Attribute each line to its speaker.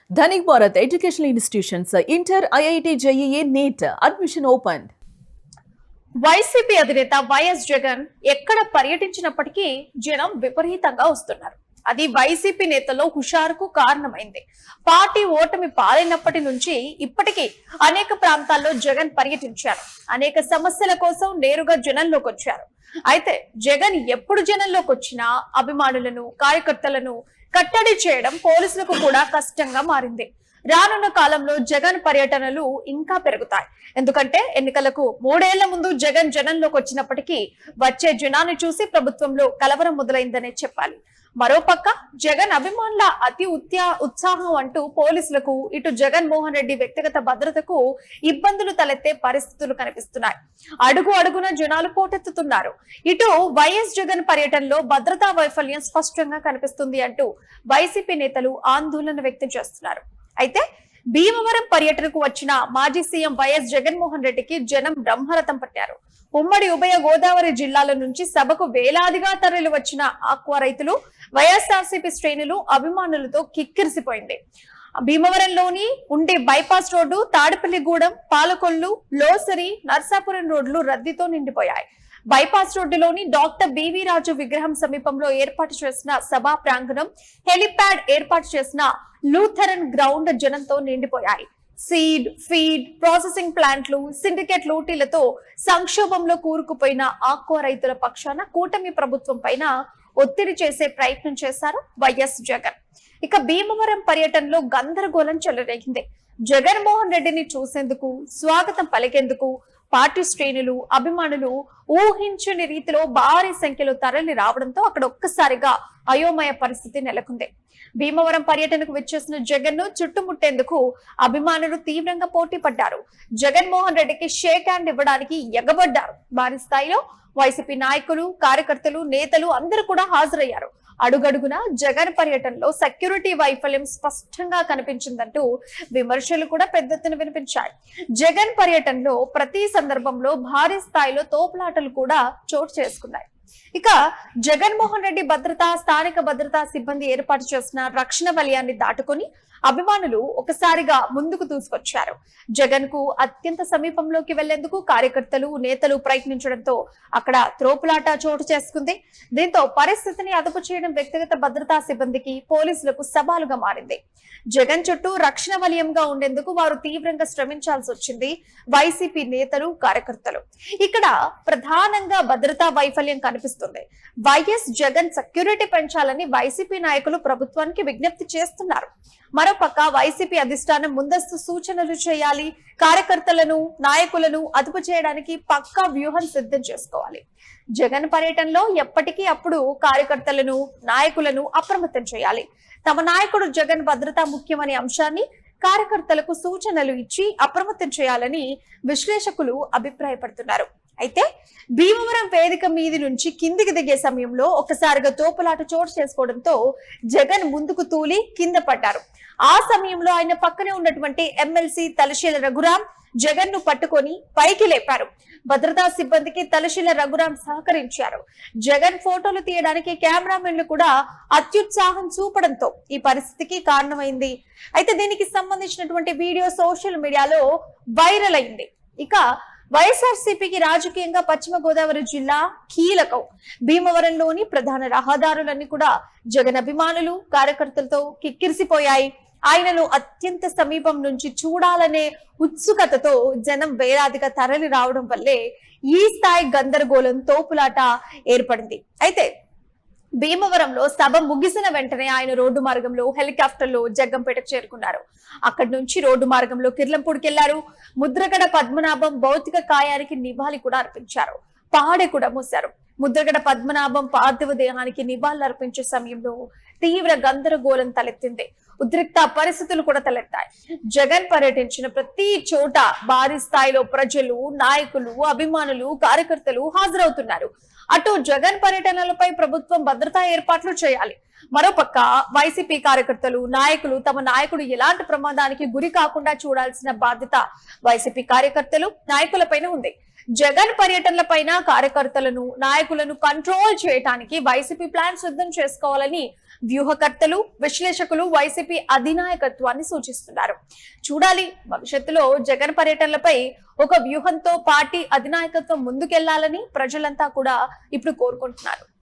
Speaker 1: Dhanik Bharat Educational Institutions, Inter, IIT, JEE, NEET, admission opened.
Speaker 2: YCP అధినేత YS Jagan ఎక్కడ పర్యటించినప్పటికీ జనం విపరీతంగా వస్తున్నారు. అది వైసీపీ నేతల్లో హుషారుకు కారణమైంది. పార్టీ ఓటమి పాలైనప్పటి నుంచి ఇప్పటికీ అనేక ప్రాంతాల్లో జగన్ పర్యటించారు. అనేక సమస్యల కోసం నేరుగా జనంలోకి వచ్చారు. అయితే జగన్ ఎప్పుడు జనంలోకి వచ్చినా అభిమానులను, కార్యకర్తలను కట్టడి చేయడం పోలీసులకు కూడా కష్టంగా మారింది. రానున్న కాలంలో జగన్ పర్యటనలు ఇంకా పెరుగుతాయి. ఎందుకంటే ఎన్నికలకు 3 ఏళ్ల ముందు జగన్ జనంలోకి వచ్చినప్పటికీ వచ్చే జనాన్ని చూసి ప్రభుత్వంలో కలవరం మొదలైందనే చెప్పాలి. మరోపక్క జగన్ అభిమానుల అతి ఉత్సాహం అంటూ పోలీసులకు, ఇటు జగన్ మోహన్ రెడ్డి వ్యక్తిగత భద్రతకు ఇబ్బందులు తలెత్తే పరిస్థితులు కనిపిస్తున్నాయి. అడుగు అడుగున జనాలు పోటెత్తుతున్నారు. ఇటు వైఎస్ జగన్ పర్యటనలో భద్రతా వైఫల్యం స్పష్టంగా కనిపిస్తుంది అంటూ వైసీపీ నేతలు ఆందోళన వ్యక్తం చేస్తున్నారు. అయితే భీమవరం పర్యటనకు వచ్చిన మాజీ సీఎం వైఎస్ జగన్మోహన్ రెడ్డికి జనం బ్రహ్మరథం పట్టారు. ఉమ్మడి ఉభయ గోదావరి జిల్లాల నుంచి సభకు వేలాదిగా తరలి వచ్చిన ఆక్వా రైతులు, వైఎస్ఆర్సీపీ శ్రేణులు, అభిమానులతో కిక్కిరిసిపోయింది. భీమవరంలోని ఉండే బైపాస్ రోడ్డు, తాడపల్లిగూడెం, పాలకొల్లు, లోసరి, నర్సాపురం రోడ్లు రద్దీతో నిండిపోయాయి. బైపాస్ రోడ్డులోని డాక్టర్ బివి రాజు విగ్రహం సమీపంలో ఏర్పాటు చేసిన సభా ప్రాంగణం, హెలిప్యాడ్ ఏర్పాటు చేసిన లూథరన్ గ్రౌండ్ జనంతో నిండిపోయాయి. సీడ్, ఫీడ్, ప్రాసెసింగ్ ప్లాంట్లు, సిండికేట్ లూటీలతో సంక్షోభంలో కూరుకుపోయిన ఆక్వా రైతుల పక్షాన కూటమి ప్రభుత్వం పైన ఒత్తిడి చేసే ప్రయత్నం చేశారు వైఎస్ జగన్. ఇక భీమవరం పర్యటనలో గందరగోళం చెలరేగింది. జగన్మోహన్ రెడ్డిని చూసేందుకు, స్వాగతం పలికేందుకు పార్టీ శ్రేణులు, అభిమానులు ఊహించని రీతిలో భారీ సంఖ్యలో తరలి రావడంతో అక్కడ ఒక్కసారిగా అయోమయ పరిస్థితి నెలకొంది. భీమవరం పర్యటనకు వచ్చేసిన జగన్ ను చుట్టుముట్టేందుకు అభిమానులు తీవ్రంగా పోటీ పడ్డారు. జగన్మోహన్ రెడ్డికి షేక్ హ్యాండ్ ఇవ్వడానికి ఎగబడ్డారు. భారీ స్థాయిలో వైసీపీ నాయకులు, కార్యకర్తలు, నేతలు అందరూ కూడా హాజరయ్యారు. అడుగడుగున జగన్ పర్యటనలో సెక్యూరిటీ వైఫల్యం స్పష్టంగా కనిపించిందంటూ విమర్శలు కూడా పెద్ద ఎత్తున వినిపించాయి. జగన్ పర్యటనలో ప్రతి సందర్భంలో భారీ స్థాయిలో తోపులాటలు కూడా చోటు చేసుకున్నాయి. ఇక జగన్మోహన్ రెడ్డి స్థానిక భద్రతా సిబ్బంది ఏర్పాటు చేసిన రక్షణ వలయాన్ని దాటుకొని అభిమానులు ఒకసారిగా ముందుకు దూసుకొచ్చారు. జగన్ కు అత్యంత సమీపంలోకి వెళ్లేందుకు కార్యకర్తలు, నేతలు ప్రయత్నించడంతో అక్కడ త్రోపులాట చోటు చేసుకుంది. దీంతో పరిస్థితిని అదుపు చేయడం వ్యక్తిగత భద్రతా సిబ్బందికి, పోలీసులకు సవాలుగా మారింది. జగన్ చుట్టూ రక్షణ వలయంగా ఉండేందుకు వారు తీవ్రంగా శ్రమించాల్సి వచ్చింది. వైసీపీ నేతలు, కార్యకర్తలు ఇక్కడ ప్రధానంగా భద్రతా వైఫల్యం కనిపిస్తుంది. వైఎస్ జగన్ సెక్యూరిటీ పెంచాలని వైసీపీ నాయకులు ప్రభుత్వానికి విజ్ఞప్తి చేస్తున్నారు. మరోపక్క వైసీపీ అధిష్టానం ముందస్తు సూచనలు చేయాలి. కార్యకర్తలను, నాయకులను అదుపు చేయడానికి పక్కా వ్యూహం సిద్ధం చేసుకోవాలి. జగన్ పర్యటనలో ఎప్పటికీ అప్పుడు కార్యకర్తలను, నాయకులను అప్రమత్తం చేయాలి. తమ నాయకుడు జగన్ భద్రత ముఖ్యమనే అంశాన్ని కార్యకర్తలకు సూచనలు ఇచ్చి అప్రమత్తం చేయాలని విశ్లేషకులు అభిప్రాయపడుతున్నారు. అయితే భీమవరం వేదిక మీది నుంచి కిందికి దిగే సమయంలో ఒక్కసారిగా తోపులాట చోటు చేసుకోవడంతో జగన్ ముందుకు తూలి కింద పడ్డారు. ఆ సమయంలో ఆయన పక్కనే ఉన్నటువంటి ఎమ్మెల్సీ తలశీల రఘురాం జగన్ ను పట్టుకొని పైకి లేపారు. భద్రతా సిబ్బందికి తలశీల రఘురాం సహకరించారు. జగన్ ఫోటోలు తీయడానికి కెమెరామెన్లు కూడా అత్యుత్సాహం చూపడంతో ఈ పరిస్థితికి కారణమైంది. అయితే దీనికి సంబంధించినటువంటి వీడియో సోషల్ మీడియాలో వైరల్ అయింది. ఇక వైఎస్ఆర్సీపీకి రాజకీయంగా పశ్చిమ గోదావరి జిల్లా కీలకం. భీమవరంలోని ప్రధాన రహదారులన్నీ కూడా జగన్ అభిమానులు, కార్యకర్తలతో కిక్కిరిసిపోయాయి. ఆయనను అత్యంత సమీపం నుంచి చూడాలనే ఉత్సుకతతో జనం వేలాదిగా తరలి రావడం వల్లే ఈ స్థాయి గందరగోళం, తోపులాట ఏర్పడింది. అయితే భీమవరంలో సభ ముగిసిన వెంటనే ఆయన రోడ్డు మార్గంలో హెలికాప్టర్లో జగ్గంపేటకు చేరుకున్నారు. అక్కడి నుంచి రోడ్డు మార్గంలో కిర్లంపూడికి వెళ్లారు. ముద్రగడ పద్మనాభం భౌతిక కాయానికి నివాళి కూడా అర్పించారు. పహాడే కూడా మూశారు. ముద్రగడ పద్మనాభం పార్థివ దేహానికి నివాళులు అర్పించే సమయంలో తీవ్ర గందరగోళం తలెత్తింది. ఉద్రిక్త పరిస్థితులు కూడా తలెత్తాయి. జగన్ పర్యటించిన ప్రతి చోట భారీ స్థాయిలో ప్రజలు, నాయకులు, అభిమానులు, కార్యకర్తలు హాజరవుతున్నారు. అటు జగన్ పర్యటనలపై ప్రభుత్వం భద్రతా ఏర్పాట్లు చేయాలి. మరోపక్క వైసీపీ కార్యకర్తలు, నాయకులు తమ నాయకుడు ఎలాంటి ప్రమాదానికి గురి కాకుండా చూడాల్సిన బాధ్యత వైసీపీ కార్యకర్తలు, నాయకులపైన ఉంది. జగన్ పర్యటనలపైన కార్యకర్తలను, నాయకులను కంట్రోల్ చేయడానికి వైసీపీ ప్లాన్ సిద్ధం చేసుకోవాలని వ్యూహకర్తలు విశ్లేషకులు వైసీపీ అధినాయకత్వాన్ని సూచిస్తున్నారు. చూడాలి, భవిష్యత్తులో జగన్ పర్యటనలపై ఒక వ్యూహంతో పార్టీ అధినాయకత్వం ముందుకెళ్లాలని ప్రజలంతా కూడా ఇప్పుడు కోరుకుంటున్నారు.